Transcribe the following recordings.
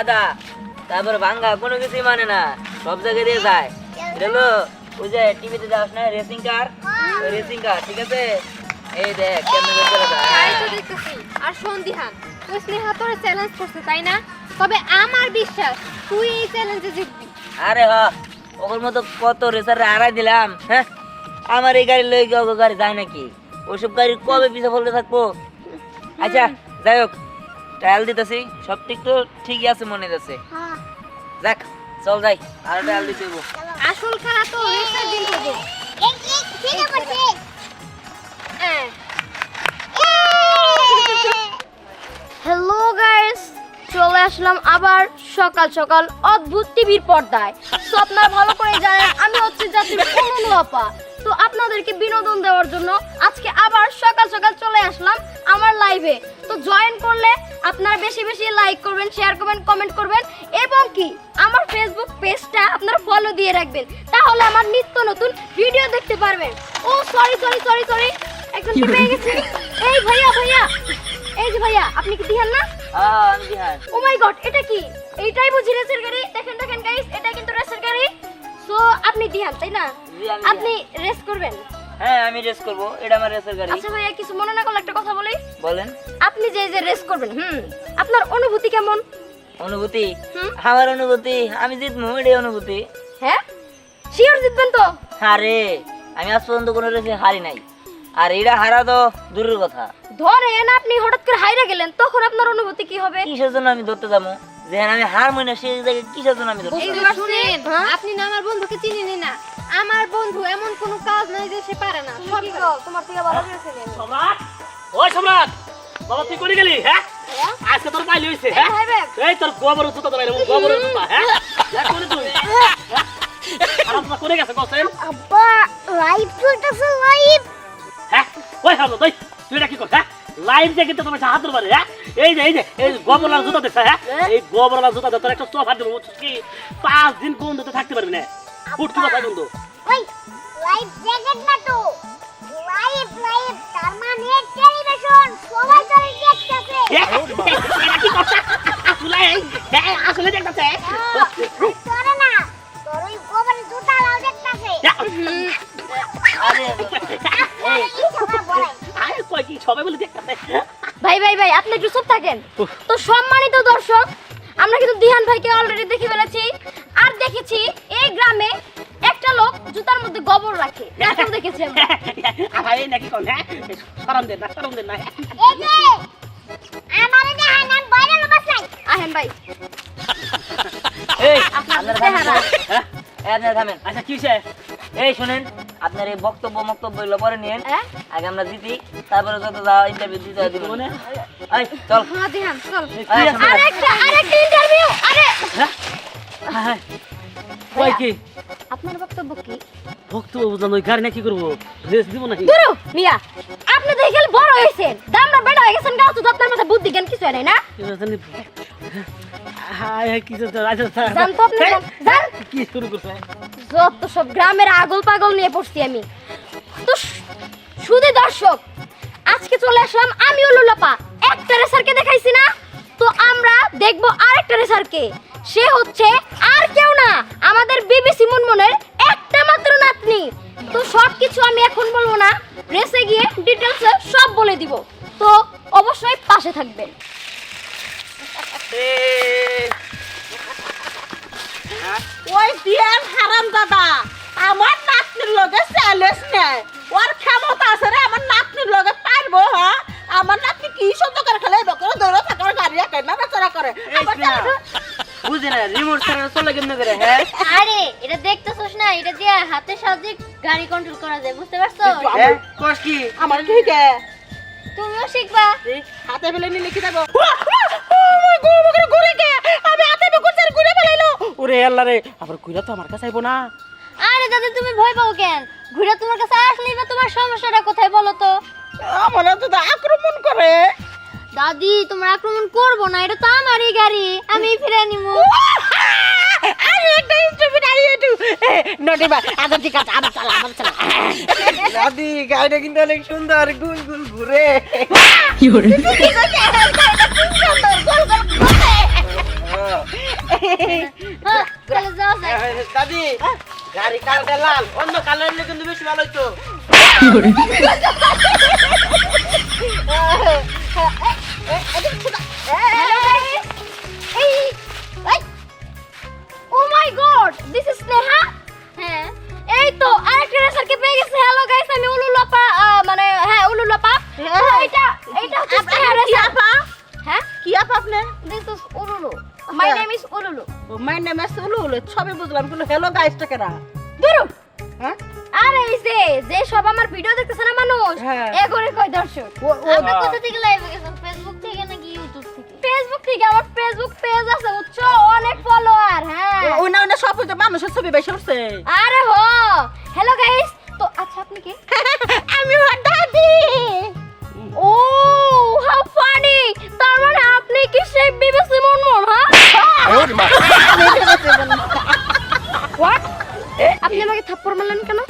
গাদা, তারপর ভাঙ্গা কোনো কিছুই মানে না, সব জায়গায় দিয়ে যায়। এটা হলো ওই যে টিভিতে যাস না রেসিং কার, ওই রেসিং কার, ঠিক আছে? এই দেখ কেমন করে যায়। তাই তো দেখতেছি। আর সন্ধিহান, তুই স্নেহা তোর চ্যালেঞ্জ করছিস তাই না? তবে আমার বিশ্বাস তুই এই চ্যালেঞ্জে জিতবি। আরে হ, ওর মতো কত রেসার আড়াই দিলাম, হ্যাঁ? আমার এই গাড়ি লই গিয়ে ওর গাড়ি যায় নাকি? ওইসব গাড়ি কবে পিছে ফলতে থাকবো? আচ্ছা যাই হোক, ট্রায়াল দিতেছি, সব ঠিক তো ঠিকই আছে মনে হচ্ছে। যাক চল যাই, আর ট্রায়াল দিতে হইব। আসল খেলা তো রেসের দিন হবে। হ্যালো গাইস, চলে আসলাম আবার সকাল সকাল অদ্ভুত টিভির পর্দায়। তো আপনারা ভালো করে জানেন আমি হচ্ছে জাতির অনু আপা। তো আপনাদেরকে বিনোদন দেওয়ার জন্য আজকে আবার সকাল সকাল চলে আসলাম আমার লাইভে। তো জয়েন করলে আপনারা বেশি বেশি লাইক করবেন, শেয়ার করবেন, কমেন্ট করবেন এবং কি আমার ফেসবুক পেজটা আপনারা ফলো দিয়ে রাখবেন, তাহলে আমার নিত্য নতুন ভিডিও দেখতে পারবেন। ও সরি সরি সরি সরি, একজন কি পেয়ে গেছি। এই ভাইয়া ভাইয়া, এই যে ভাইয়া, আপনি কি দিহান না? আমি দিহান। ও মাই গড, এটা কি? এইটাই বুঝি রেসের গাড়ি। দেখেন দেখেন গাইস, এটা কিন্তু রেসের গাড়ি। সো আপনি দিহান তাই না? জি, আমি আপনি রেস করবেন? হ্যাঁ আমি রেস করব, এটা আমার রেসের গাড়ি। আচ্ছা ভাইয়া, কিছু মনে না করলে একটা কথা বলি। বলেন। আপনি যে যে রেস করবেন, আপনার অনুভূতি কেমন? অনুভূতি? আমার অনুভূতি আমি জিতবো, এটাই অনুভূতি। হ্যাঁ শিওর জিতবেন তো? আরে আমি আজ পর্যন্ত কোনো রেসে হারি নাই, আর এটা হারা তো দূরের কথা। ধরেন আপনি হঠাৎ করে হাইরা গেলেন, তখন আপনার অনুভূতি কি হবে? কিসের জন্য আমি ধরতে যাবো? যেখানে আমি হার মনে সেই জায়গায় কিসের জন্য আমি ধরতে যাবো? শুনেন, আপনি না আমার বন্ধুকে চিনেন না। আমার বন্ধু এমন কোনো কাজ নাই যে সে পারে না। তোমার থেকে ভালো করেছেন। সম্রাট, ওই সম্রাট, বাবা তুই করে গেলি? হ্যাঁ আজকে তোর পাইলি হইছে। হ্যাঁ এই তোর গোবর জুতা তো বাইরে, গোবর জুতা। হ্যাঁ করে তুই খারাপ করে গেছে কোসেন। আব্বা লাইভ চলতেছে, লাইভ। হ্যাঁ ওই হামলো তুই তুই এটা কি কর? হ্যাঁ লাইভ দেখে তো তোমার হাত ধরবারে। হ্যাঁ এই যে এই গোবরলাল জুতা দেখছ? হ্যাঁ এই গোবরলাল জুতা তোর একটা সোফা দেবো কি 5 দিন কোন দিতে থাকতে পারবি না। ফুটকি কথা বন্ধু। ওই লাইভ জ্যাকেট না তো, লাইভ লাইভ তার মানে টেলিভিশন, সবাই চলে দেখতেছে। এটা কি কথা? আসলে দেখতেছে তোরে না, তোর ওই গোবর জুতা লাও দেখতেছে। আরে এই সবাই বলে আরে কই কি সবাই বলে দেখতেছে। ভাই ভাই ভাই, আপনি একটু চুপ থাকেন তো। সম্মানিত দর্শক, আমরা কিন্তু দিহান ভাইকে অলরেডি দেখে ফেলেছি, আর দেখেছি এই গ্রামে একটা লোক জুতার মধ্যে গোবর রাখে, এটাও দেখেছি আমরা। ভাই নাকি কোন? হ্যাঁ শরম দে না, শরম দে না। এই যে আমারে দেখান আমি বাইরে বসাই। আহেন ভাই, এই আপনার আপনারা চেহারা। থামেন। এই আপনারা থামেন। আচ্ছা কি হইছে? এই শুনেন, আপনার এই বক্তব্য এগুলো পরে নিয়েন। হ্যাঁ? আগে আমরা জিতি, তারপরে যত যা ইন্টারভিউ দিতে হয় দিব। মানে? এই চল। হ্যাঁ দিহান চল। এই, সামনে। আরেকটা ইন্টারভিউ। আরে হ্যাঁ কই কি আপনার বক্তব্য কি? বক্তব্য বুঝলাম, ওই গাড়ি না কি করবো? রেস দিব নাকি? দুরু মিয়া, আপনি দেখে গেলে বড় হয়েছেন, দামরা বেড়া হয়ে গেছেন, গাও তো আপনার মাথায় বুদ্ধি জ্ঞান কিছু নাই না? হাই হাই কি জান তো আপনি, জান কি শুরু করছে? যত সব গ্রামের আগল পাগল নিয়ে পড়ছি আমি তো। শুধু দর্শক, আজকে চলে আসলাম আমি লুলাপা। একটা রেসারকে দেখাইছি না, তো আমরা দেখবো আরেকটা রেসারকে। সে হচ্ছে আর কেউ না, আমাদের বিবিসি মুনমুনের একটা মাত্র নাতনি। তো সবকিছু আমি এখন বলবো না, রেসে গিয়ে ডিটেইলসে সব বলে দিব। তো অবশ্যই পাশে থাকবেন। ওই দিয়ান হারাম দাদা আমার নাতনির লগে চ্যালেঞ্জ নেয়। ওর ক্ষমতা আছে রে আমার নাতনির লগে পারবো? হ্যাঁ আমার নাতনি কি সহ্য করে খেলে বকরে দৌড়ে থাকার গাড়ি একাই না বেচারা করে। বুঝি না রিমোট ছাড়া চলে কেমনে করে? হ্যাঁ আরে এটা দেখতেছস না, এটা দিয়ে হাতের সাহায্যে গাড়ি কন্ট্রোল করা যায়, বুঝতে পারছো? হ্যাঁ কস কি? আমার ঠিক তুমিও শিখবা। হাতে ফেলে নিলে কি দেবো? ঘুরে গে আমি হাতে ঢুকুর ঘুরে ফেলাইলো। ওরে আল্লাহ রে, আবার কইরা তো আমার কাছে আইবো না। আরে দাদা তুমি ভয় পাও কেন? ঘুরে তোমার কাছে আসলেই বা তোমার সমস্যাটা কোথায় বলো তো? আমার তো আক্রমণ করে। দাদি তোমার আক্রমণ করবো না, এটা তো আমারই গাড়ি, আমি ফিরে নিবো। আরে একটা ইনস্ট্রুমেন্ট আই একটু নটি বা আদর ঠিক আছে, আবার চালা আবার চালা। দাদি গাড়িটা কিন্তু অনেক সুন্দর, গুল গুল ঘুরে। কি করে? হ্যাঁ, তাহলে যাওয়া যাক। দাদি গাড়ি কালারটা লাল, অন্য কালার হলে কিন্তু বেশি ভালো হইতো। Hello guys. Oh my god, this is Sneha. হ্যাঁ, এই তো আরেকটা রেসারকে পেয়ে গেছে। হ্যালো গাইস, আমি উলুলাপা, মানে হ্যাঁ উলুলাপা। এটা হচ্ছে স্নেহা রেসার। হ্যাঁ, কি আপা আপনি? this is Ululu. My name is Ululu. My name is Ululu. সবই বুঝলাম, কিন্তু হ্যালো গাইসটা কেনা? দুরু। হ্যাঁ? আরে এই যে সব আমার ভিডিও দেখতেছে না মানুষ, হ্যাঁ। এগোরে কয় দর্শক। আপনি কোথা থেকে লাইভে গেছেন? ফেসবুক থেকে নাকি ইউটিউব থেকে? ফেসবুক থেকে, আমার ফেসবুক পেজ আছে বুঝছো, অনেক ফলোয়ার। হ্যাঁ, ওইনা ওইনা সব হইতে মানুষের ছবি বেশি উঠছে। আরে হো। হ্যালো গাইস, তো আচ্ছা আপনি কে? আমি ওর দাদি। ও হাউ ফানি, তার মানে আপনি কি সেই বিবিসি মনমোহন? হোয়াট, আপনি আমাকে থাপ্পড় মারলেন কেন?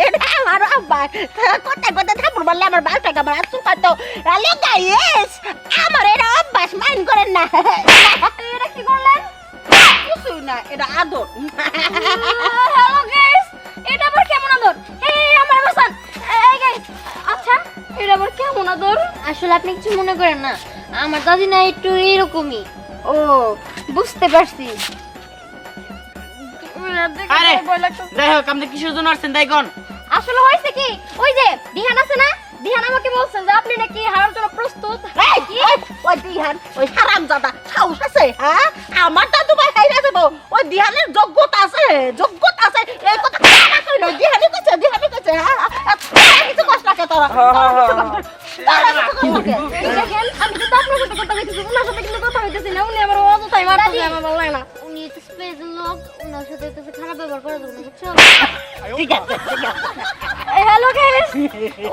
এটা আমার আব্বা। কোথায় কোথায় থাপুর বললে আমার বালটাকে আমার আসু পাতো। হ্যালো গাইস, আমার এটা অভ্যাস মাইন্ড করেন না। এটা কি করলেন? কিছুই না, এটা আদর। হ্যালো গাইস, এটা আবার কেমন আদর? এই আমার বাসান। এই গাইস, আচ্ছা এটা আবার কেমন আদর? আসলে আপনি কিছু মনে করেন না, আমার দাদি না একটু এরকমই। ও বুঝতে পারছি। আরে যাই হোক, আপনি কিসের জন্য আসছেন তাই কোন? আসলে হয়েছে কি, ওই যে দিহান আছে না, দিহান আমাকে বলছে যে আপনি নাকি হারার জন্য প্রস্তুত। এই, এই, ওই দিহান, ওই হারামজাদা সাহস আছে, হ্যাঁ? আমার দাদু ভাই হাইরা দেবো। ওই দিহানের যোগ্যতা আছে, যোগ্যতা আছে। এই কথা কারা কইলো? দিহানি কইছে, হ্যাঁ? কিছু কষ্ট লাগে তোরা। তারা কিছু কষ্ট লাগে। দেখেন, আমি তো আপনার সাথে কথা কইতেছি, ওনার সাথে কিন্তু কথা কইতেছি না। উনি আমার অযথাই মারতেছে, আমার ভালো লাগে না। উনি তো স্পেশাল লোক, ওনার সাথে তো খারাপ ব্যবহার করা যাবে না, বুঝছো? ঠিক আছে, ঠিক আছে। Hello guys,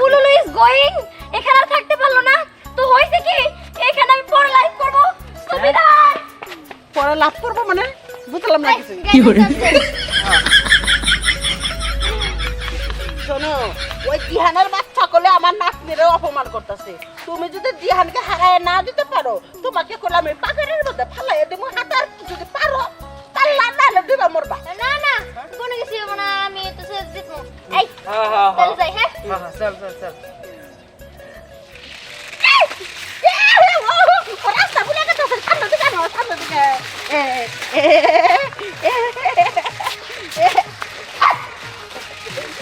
Ululu is going. এখানে আর থাকতে পারলো না, তো হইছে কি, এখানে আমি পরে লাইভ করব। তো বিদায়। পরে লাভ করবো মানে বুঝলাম না কিছু। শোনো, ওই দিহানের বাচ্চা কোলে আমার নাতনিরে অপমান করতেছে। তুমি যদি দিহানকে হারায় না দিতে পারো, তোমাকে কোলে আমি পাগড়ের মধ্যে ফালাইয়া দেবো। হাতার যদি পারো পাল্লা নালে দিবা মরবা। না না, কোনো কিছু হবে না, আমি তো সব জিতবো। এই চল যাই, হ্যাঁ? চল চল চল। রাস্তা ভুলে গেছে, সামনে দিকে আনো, সামনে দিকে।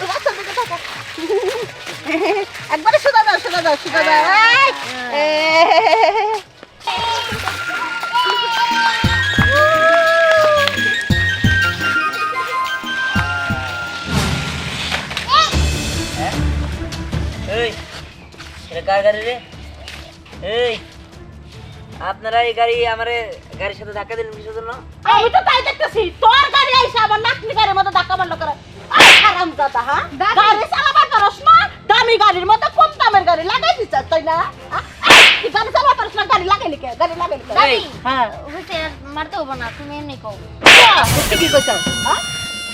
রাস্তার দিকে থাকো। একবারে সোজা দাও, সোজা দাও, সোজা দাও। এই এটা কার গাড়ি রে? এই আপনারা এই গাড়ি আমারে গাড়ির সাথে ধাক্কা দিলেন কিসের জন্য? আমি তো তাই দেখতেছি, তোর গাড়ি আইসা আমার নাতনি গাড়ির মতো ধাক্কা মারলো করে। হারামজাদা, হ্যাঁ? গাড়ি চালাবার পারস না, দামি গাড়ির মতো কম দামের গাড়ি লাগাই দিচ্ছ, তাই না? তুই গাড়ি চালাবার পারস না, গাড়ি লাগাইলি কে? গাড়ি লাগাইলি কে? দাদি, হ্যাঁ, হইছে আর মারতে হবে না, তুমি এমনি কও। তুই কি কইছ? হ্যাঁ?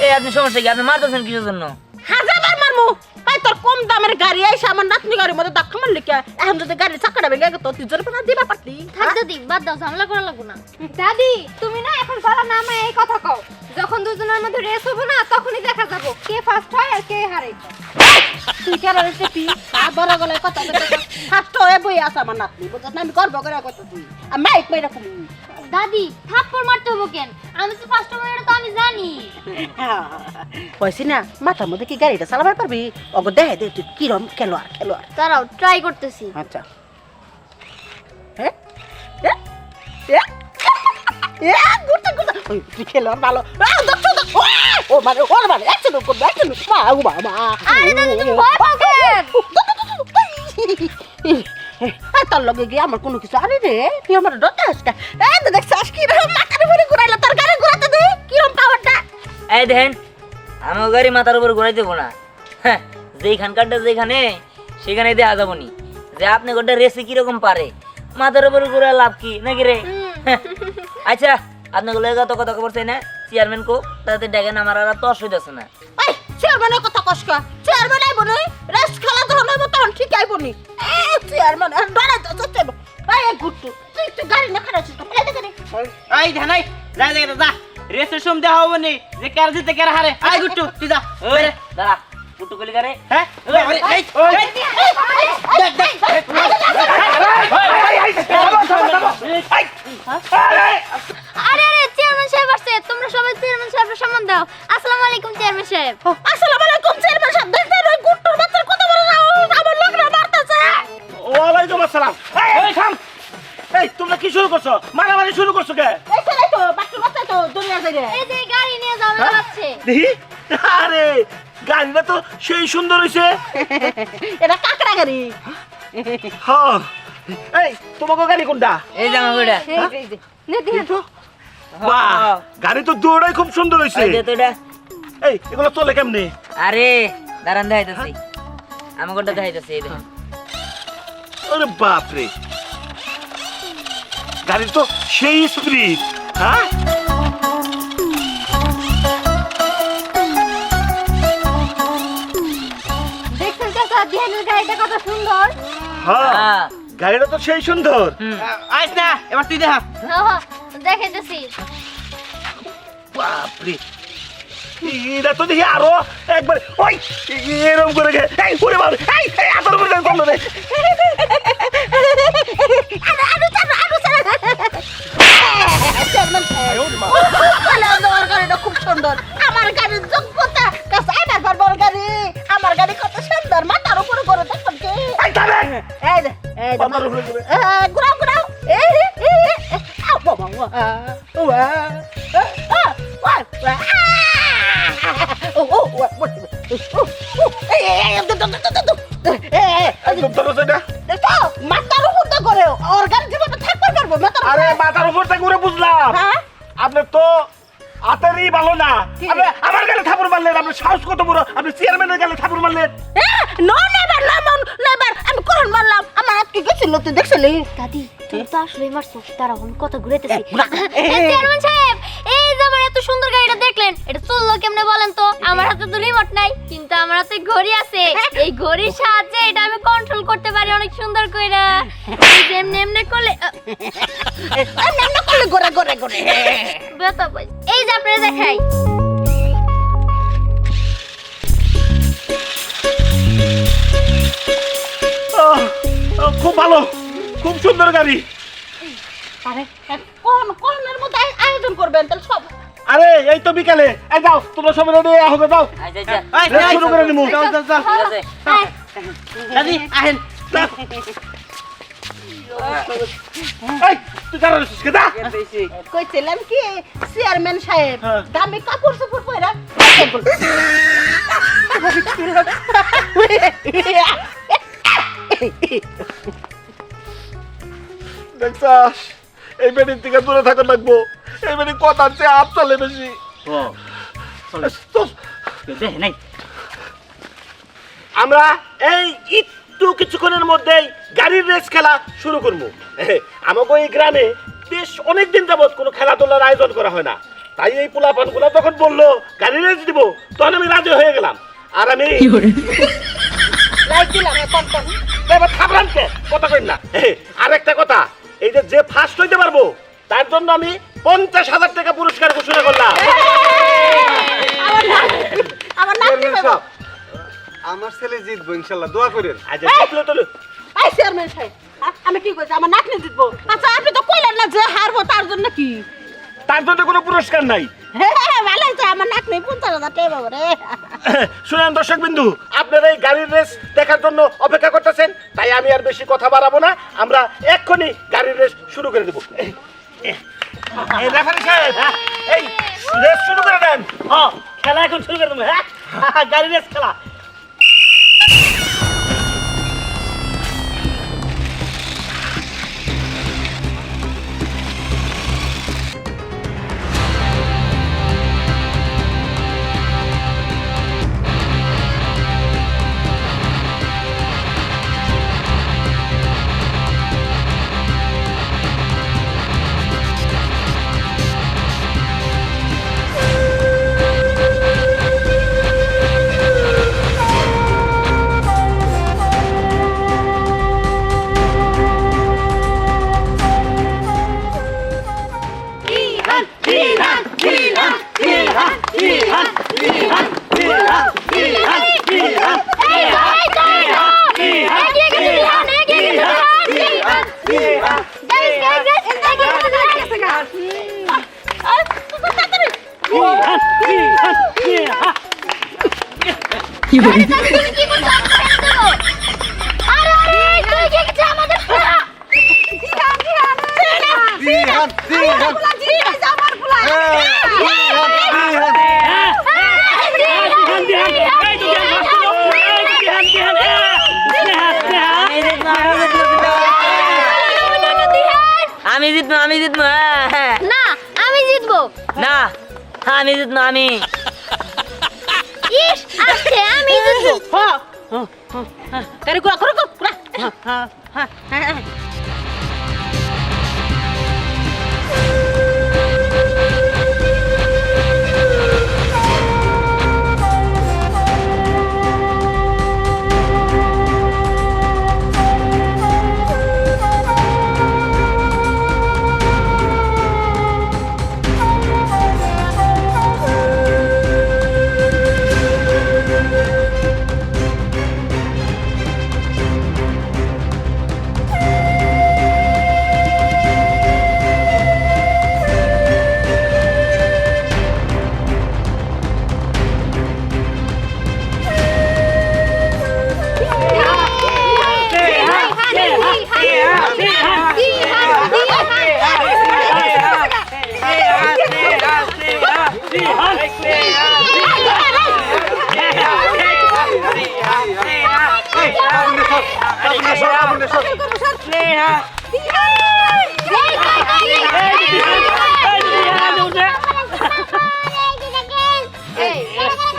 এই আপনি সমস্যা কি? আপনি মারতেছেন কিসের জন্য? হাজারবার মারমু। ভাই তোর কম দামের গাড়ি আইসা আমার নাতনি গাড়ির মধ্যে ধাক্কা মারলি কে? এখন যদি গাড়ির চাকাটা ভেঙে গেত, তুই জরিমানা দিবা পারতি? থাক দাদি, বাদ দাও, ঝামেলা করা লাগবো না। দাদি, তুমি না এখন গলা নামে এই কথা কও। যখন দুজনের মধ্যে রেস হবে না, তখনই দেখা যাবো কে ফার্স্ট হয় আর কে হারে। তুই কেন রে চেপি? বড় গলায় কথা ফার্স্ট হয়ে বই আছে আমার নাতনি, বুঝছ না? আমি গর্ব করে কইতেছি। আমি মাইক মাইরা কমু। দাদি, থাপ্পড় মারতে হবে কেন? আমি তো ফার্স্ট টাইম, এটা তো আমি জানি। কইছি না, মাথার মধ্যে কি গাড়িটা চালাবার পারবি? ওগো দেখাই দে তুই কিরম খেলোয়াড়, খেলোয়াড়। দাঁড়াও, ট্রাই করতেছি। আচ্ছা। হ্যাঁ? ঘুরতে ঘুরতে ওই তুই খেলোয়াড় ভালো। ও মানে ওর মানে একশো করবে, একশো মা ও বাবা। আরে দাদি, তুমি ভয় পাও কেন? তোর লগে গিয়ে আমার কোনো কিছু আরে রে, তুই আমার ডরতে আসকা। এই তো দেখছিস কিরম মাথার উপরে ঘুরাইলো, তোর গাড়ি ঘুরাতে দে কিরম পাওয়ারটা। এই দেখেন, আমার গাড়ি মাথার উপর ঘুরাই দেবো না। হ্যাঁ, যেখানকারটা যেখানে সেখানে দেওয়া যাবো নি যে আপনি গোটা রেসি কিরকম পারে। মাথার উপর ঘুরা লাভ কি নাকি রে? আচ্ছা, আপনাকে লয়ে তো কথা খবর চাই না, চেয়ারম্যান কো তাতে দেখেন আমার আর তো অসুবিধা আছে না। এই চেয়ারম্যানের কথা কষ্ট, চেয়ারম্যান আইবো নি, রেস্ট খেলা যখন হইব তখন ঠিক আইবো নি। চেয়ারম্যান ডরাই তো চল এই গুট্টু তুই গাড়ি না খারাপ ছিল প্লে দেখে এই ধানাই যা যা যা রেসের সম দেওয়া হবে নি যে কার জিতে কার হারে আই গুট্টু তুই যা ওই দাঁড়া গুট্টু কলি করে হ্যাঁ এই দেখ দেখ আরে আরে চেয়ারম্যান সাহেব আসছে, তোমরা সবাই চেয়ারম্যান সাহেবের সম্মান দাও। আসসালামু আলাইকুম চেয়ারম্যান সাহেব। আসসালামু আলাইকুম চেয়ারম্যান সাহেব দেখতে ওই গুট্টুর বাচ্চার কত বড় সাহস আমার লোকরা মারতেছে ওয়ালাইকুম আসসালাম। এই থাম। এই তোমরা কি শুরু করছো? মারামারি শুরু করছো কে? এই ছেলে তো বাচ্চা বাচ্চা তো দুনিয়া যায় রে এই যে গাড়ি নিয়ে ঝামেলা হচ্ছে। দেখি আরে গাড়িটা তো সেই সুন্দর হইছে। এটা কাকড়া গাড়ি হ্যাঁ এই তোমাকে গাড়ি কোনটা? এই জামা গুড়া এই যে নে দিন তো। বাহ গাড়ি তো দৌড়াই খুব সুন্দর হইছে। এই দে তোটা এই এগুলো চলে কেমনে? আরে দাঁড়ান দেখাইতেছি আমার কোনটা দেখাইতেছি এই দেখুন আরে বাপ রে গাড়ি তো সেই স্পিড। হ্যাঁ দেখছেন চাচা দিহানের গাড়িটা কত সুন্দর। হ্যাঁ গাড়িটা তো সেই সুন্দর। আইস না এবার তুই দেখা হ্যাঁ দেখাইতেছি। বাপ রে এটা তো দেখি আরো একবার ওই এরকম করে গে এই ওরে বাপ এই এত করে কম রে খুব সুন্দর আমার গাড়ির যোগ্যতা কাছে বড় গাড়ি আমার গাড়ি কত সুন্দর মাথার উপরে করে দেখুন কি এই থামেন এই দে এই দে মাথার উপরে করে। ঘুরাও ঘুরাও বাবা একদম তোর সেটা মাথার উপর তো করে ওর গাড়ি জীবনে থাকতে পারবো আরে মাথার উপর থেকে ঘুরে বুঝলাম হ্যাঁ আপনি তো আতারই ভালো না। আপনি আমার গালে থাপড় মারলেন, আপনি সাহস কত বড়, আপনি চেয়ারম্যানের গালে থাপড় মারলেন। আমি কোরআন মারলাম আমার হাত কি গেছিল তুই দেখছিলি দাদি তুমি তো আসলেই মারছো, তারা এখন কত ঘুরেতেছি। চেয়ারম্যান সাহেব এই যে আমার এত সুন্দর গাড়িটা দেখলেন, এটা চললো কেমনে বলেন তো? আমার হাতে তো রিমোট নাই, কিন্তু আমার হাতে ঘড়ি আছে। এই ঘড়ির সাহায্যে এটা আমি কন্ট্রোল করতে পারি অনেক সুন্দর কইরা। এই যে এমনি এমনি করলে এমনি করলে ঘরে ঘরে ঘরে বেতা পাই। এই যে আপনারা দেখাই খুব ভালো, খুব সুন্দর গাড়ি। আরে কোনের মধ্যে আয়োজন করবেন তাহলে সব আরে এই তো বিকালে, এই যাও তোমরা সবাই রেডি হবে, যাও আচ্ছা আচ্ছা রেস শুরু করে নিমু। চল চল চল ঠিক আছে দাদি আহেন এই তুই কারো রেসিস কে দা কইছিলাম কি চেয়ারম্যান সাহেব হ্যাঁ। দামি কাপড় চোপড় পরে দেখছাস এই বেডির থেকে দূরে থাকা লাগবো, এই বেডি কথার চেয়ে হাত চলে বেশি। চল। দে নাই আমরা এই একটু কিছুক্ষণের মধ্যেই গাড়ির রেস খেলা শুরু করবো। আমাকে এই গ্রামে বেশ অনেকদিন যাবত কোনো খেলাধুলার আয়োজন করা হয় না, তাই এই পোলাপানগুলা যখন বললো গাড়ির রেস দিব তখন আমি রাজি হয়ে গেলাম। আর আমি লাইক দিলাম কোন কোন এবার থামলাম কে কথা কই না। আর একটা কথা, এই যে ফার্স্ট হইতে পারবো তার জন্য আমি 50,000 টাকা পুরস্কার ঘোষণা করলাম। আমার নাম কি চেয়ারম্যান সাহেব, আমার ছেলে জিতবো ইনশাল্লাহ, দোয়া করেন। আচ্ছা জিতলো তো আই চেয়ারম্যান সাহেব আমি কি কইছি আমার নাতনি জিতবো আচ্ছা আপনি তো কইলেন না যে হারবো তার জন্য কি তার জন্য কোনো পুরস্কার নাই। হ্যাঁ ভালো তো আমার নাতনি 50,000 টাকা পাবো রে শুনেন দর্শক বিন্দু, আপনারা এই গাড়ির রেস দেখার জন্য অপেক্ষা করতেছেন, তাই আমি আর বেশি কথা বাড়াবো না, আমরা এক্ষুনি গাড়ির রেস শুরু করে দেবো। এই রেফারি সাহেব, এই রেস শুরু করে দেন। হ্যাঁ খেলা এখন শুরু করে দেবো। হ্যাঁ গাড়ির রেস খেলা। আরে দাদু, তুমি কি করছো? আমি ছেড়ে দেবো। আরে আরে, তুই কি করছিস আমাদের পুরা? দিহান দিহান আমি জিতবো, আমি জিতবো, হ্যাঁ। না, আমি জিতবো। না, আমি জিতবো, আমি। ইস, আজকে আমি জিতবো। করে করে করে করে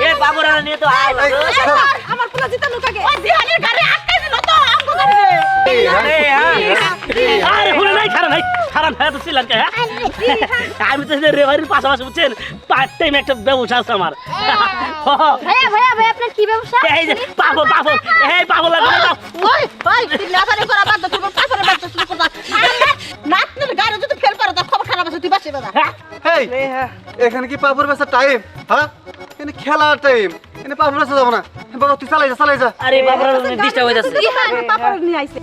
এ বাবুরা নিয়ে তো আয় আমার পুলা জিতানো কাকে ওই দিহানের গাড়ি আটকে দিল তো আমগো গাড়ি আরে হুলে নাই খারাপ নাই খারাপ হয়ে তো ছিলেন কে আমি তো রেভারির পাশাপাশি বুঝছেন পার্ট টাইম একটা ব্যবসা আছে আমার ভাইয়া ভাইয়া ভাইয়া, আপনার কি ব্যবসা? এই যে পাগল পাগল এই পাগল লাগবে না ওই ওই তুই লাফানি করা বাদ দে, তোর পাপড়ে বাদ দে, শুরু কর দা। নাতনির গাড়ি যদি ফেল করে তার খবর খারাপ আছে, তুই বাসি দাদা হেই এখানে কি পাপড় বেচার টাইম হ্যাঁ এখানে খেলার টাইম এখানে পাপড় বেচা যাবো না বাবা তুই চালাই যা চালাই যা আরে বাবুরা ডিস্টার্ব হয়ে যাচ্ছে। পাপড় নিয়ে আইছে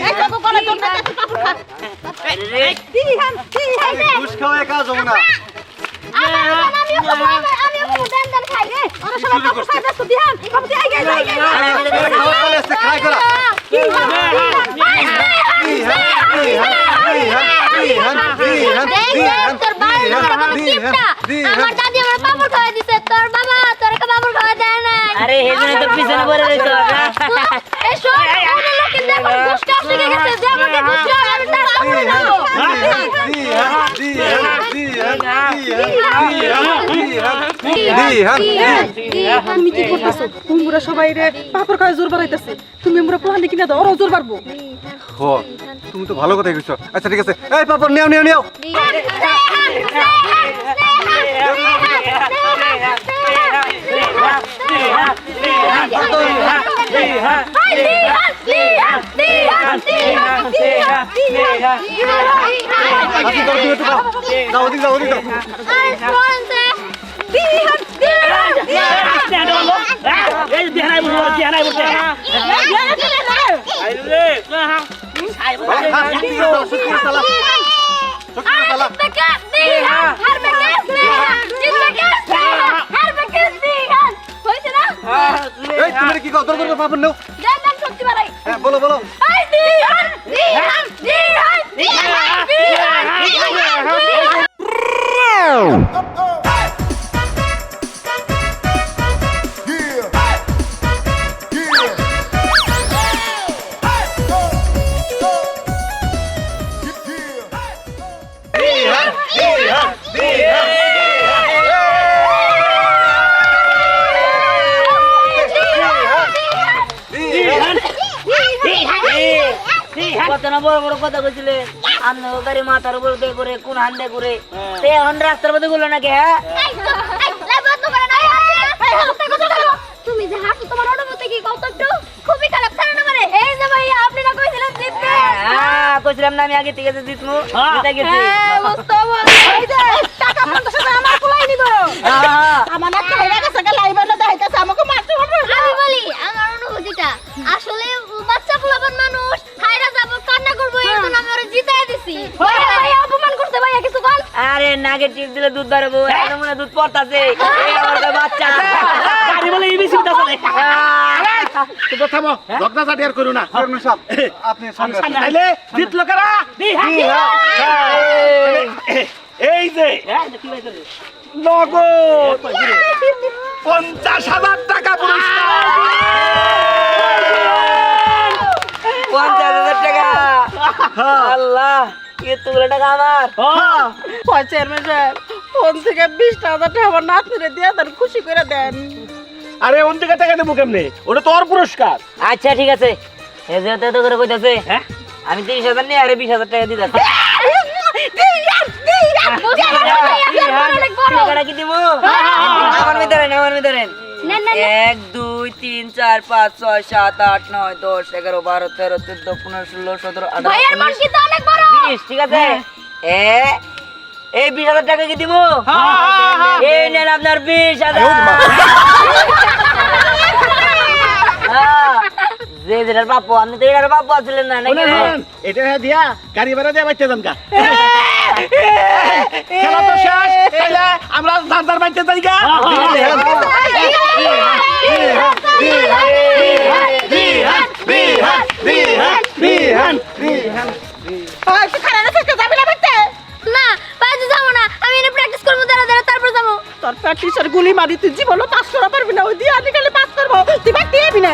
এই তো গলা তোর না তুই পাপড় খা দিহান দিহান ঘুষ খাওয়া কাজ হবে না আমিও খাবো, আমিও খাবো, দেন দেন খাই। ওরা সবাই পাপড় খাই ব্যস্ত দিহান বাবু তুই আগে আগে খাই করা তোর আমার দাদি আমার পাপড় খাওয়া দিছে, তোর বাবা তোর পাপড় খাওয়া দেয় না। আরে হেজনে তো পিছনে পড়ে রইছো এই শোন, ওদের লোকে দেখো গুষ্টা শিখে গেছে, যে আমাকে গুষ্টা আমি তার পাপড় খাবো। তুমি কি করতেছো তোমরা সবাই রে পাপড় খাই জোর বাড়াইতেছে তুমি আমরা প্লান কিনা দাও ওরা জোর বাড়বো হ তুমি তো ভালো কথা কইছো আচ্ছা ঠিক আছে এই পাপড় নেও নেও নেও যাও ওদিক যাও ওদিক যাও এই দেখাই বসে দেখাই বসে তুমি কি কত পাপড় নেও হ্যাঁ বলো বলো কত না বড় বড় কথা কইছিলে আমনে ও গাড়ি মাথার উপর দিয়ে করে কোন হান্ডে করে তে এখন রাস্তার মধ্যে বললো নাকি হ্যাঁ তুমি যে হাসো তোমার অনুভূতি কি কত একটু খুবই খারাপ ছাড়ো না মানে এই যে ভাইয়া আপনি না কইছিলেন জিতবে হ্যাঁ কইছিলাম না আমি আগে থেকে জিতমু জিতা গেছি মুস্তাফা এই যে টাকা 50,000 আমার কুলাই নিব আমার না কইরা গেছে লাইভে না দেখাইতেছে আমাকে মারতে হবে আমি বলি আমার অনুভূতিটা আসলে বাচ্চা পোলাপান মানুষ হায়রা যাব কান্না করব এর জন্য আমি ওরে জিতাই দিছি ভাই অপমান করতে ভাইয়া কিছু কল আরে নাগে টিপ দিলে দুধ বাড়বো এখন মনে হয় দুধ পড়তাছে এই আমার তো বাচ্চা গাড়ি বলে ইবিসি চলে তো থামো ঝগড়া ঝাটি আর করো না চেয়ারম্যান সাহেব আপনি সামনে আসুন। তাইলে জিতলো কারা এই যে হ্যাঁ কি হইছে নগদ 50,000 টাকা পুরস্কার 50,000 টাকা আল্লাহ এতগুলো টাকা আমার চেয়ারম্যান সাহেব ফোন থেকে 20,000 টাকা আমার নাতনিরে দিয়ে দেন খুশি করে দেন আরে ওন থেকে টাকা দেবো কেমনে ওটা তোর পুরস্কার আচ্ছা ঠিক আছে এই যে এত করে কইতাছে হ্যাঁ আমি 30,000 নিয়ে আরে 20,000 টাকা দিতাছি টাকাটা কি দিব আমার ভিতরে না, না, 1 2 3 4 5 6 7 8 9 10 11 12 13 14 15 16 17 18 ভাইয়ার মন 19 কিন্তু অনেক বড় 20 ঠিক আছে এই 20,000 টাকা কি দিব এই নেন আপনার 20,000 যে যেটার বাপু আপনি তো এটার বাপু আছিলেন না নাকি এটা দিয়া গাড়ি ভাড়া দিয়ে বাইতে যান কা খেলা তো শেষ তাইলে আমরা ধান্দার বাইতে যাই গা ওই তুই খারাপ থেকে যাবি না বাইতে না বাইরে যাব না আমি এনে প্র্যাকটিস করব দাঁড়া দাঁড়া তারপর যাব তোর প্র্যাকটিসের গুলি মারি তুই জীবনও পাস করা পারবি না ওই দিয়ে আনি খালি পাস করবো তুই বাইতে যাবি না